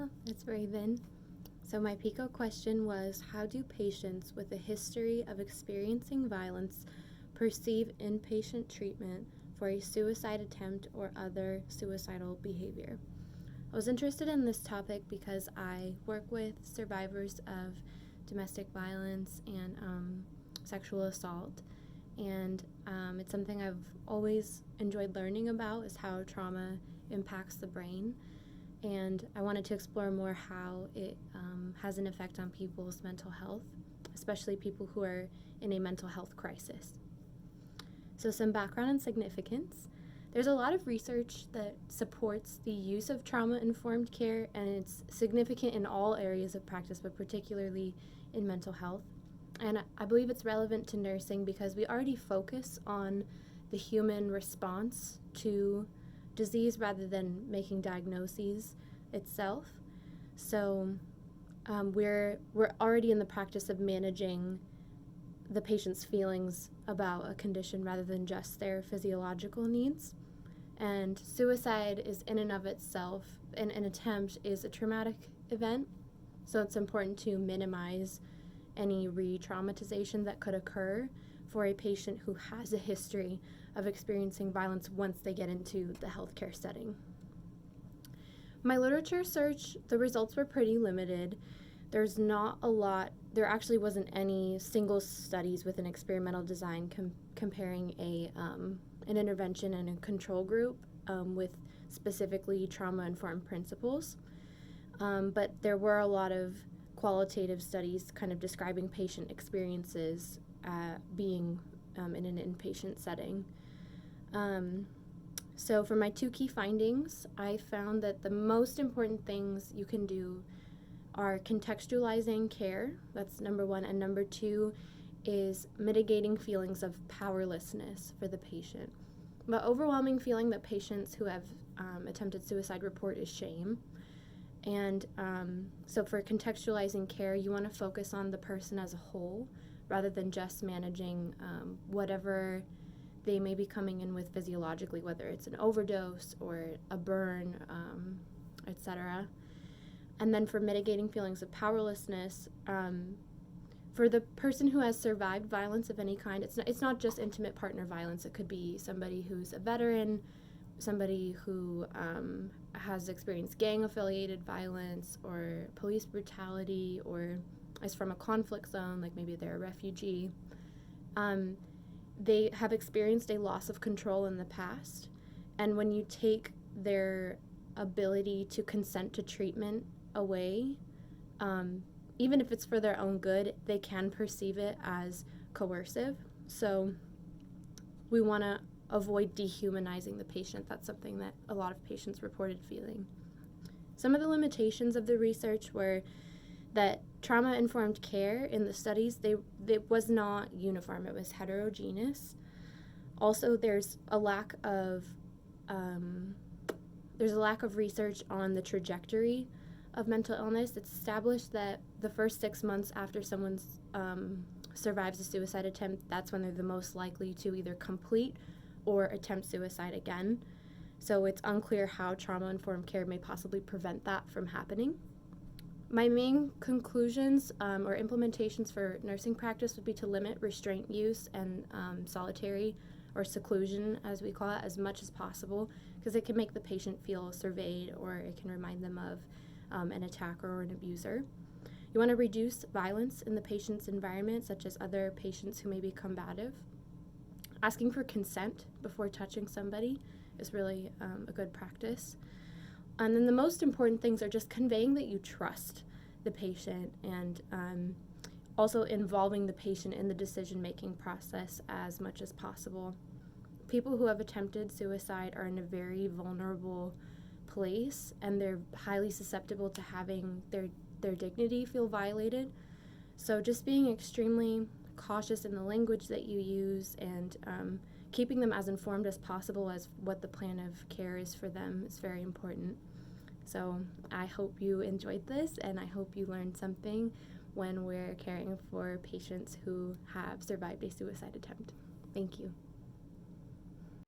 Michelle, it's Raven. So my PICO question was, how do patients with a history of experiencing violence perceive inpatient treatment for a suicide attempt or other suicidal behavior? I was interested in this topic because I work with survivors of domestic violence and sexual assault, and it's something I've always enjoyed learning about, is how trauma impacts the brain. And I wanted to explore more how it has an effect on people's mental health, especially people who are in a mental health crisis. So some background and significance. There's a lot of research that supports the use of trauma-informed care, and it's significant in all areas of practice, but particularly in mental health. And I believe it's relevant to nursing because we already focus on the human response to disease rather than making diagnoses itself. So we're already in the practice of managing the patient's feelings about a condition rather than just their physiological needs. And suicide is in and of itself, an attempt is a traumatic event, so it's important to minimize any re-traumatization that could occur for a patient who has a history of experiencing violence once they get into the healthcare setting. My literature search, the results were pretty limited. There's not a lot, there actually wasn't any single studies with an experimental design comparing an intervention and a control group with specifically trauma-informed principles. But there were a lot of qualitative studies kind of describing patient experiences being in an inpatient setting. So for my two key findings, I found that the most important things you can do are contextualizing care, that's number one, and number two is mitigating feelings of powerlessness for the patient. The overwhelming feeling that patients who have attempted suicide report is shame. And so for contextualizing care, you want to focus on the person as a whole rather than just managing whatever they may be coming in with physiologically, whether it's an overdose or a burn, etc. And then for mitigating feelings of powerlessness, for the person who has survived violence of any kind, it's not just intimate partner violence. It could be somebody who's a veteran, somebody who has experienced gang-affiliated violence or police brutality, or is from a conflict zone, like maybe they're a refugee. They have experienced a loss of control in the past, and when you take their ability to consent to treatment away, even if it's for their own good, they can perceive it as coercive. So we want to avoid dehumanizing the patient. That's something that a lot of patients reported feeling. Some of the limitations of the research were that trauma-informed care in the studies, it was not uniform. It was heterogeneous. Also, there's a lack of research on the trajectory of mental illness. It's established that the first 6 months after someone survives a suicide attempt, that's when they're the most likely to either complete or attempt suicide again. So it's unclear how trauma-informed care may possibly prevent that from happening. My main conclusions or implementations for nursing practice would be to limit restraint use and solitary or seclusion, as we call it, as much as possible, because it can make the patient feel surveyed, or it can remind them of an attacker or an abuser. You want to reduce violence in the patient's environment, such as other patients who may be combative. Asking for consent before touching somebody is really a good practice. And then the most important things are just conveying that you trust the patient, and also involving the patient in the decision-making process as much as possible. People who have attempted suicide are in a very vulnerable place, and they're highly susceptible to having their dignity feel violated. So just being extremely cautious in the language that you use, and keeping them as informed as possible as what the plan of care is for them is very important. So I hope you enjoyed this, and I hope you learned something when we're caring for patients who have survived a suicide attempt. Thank you.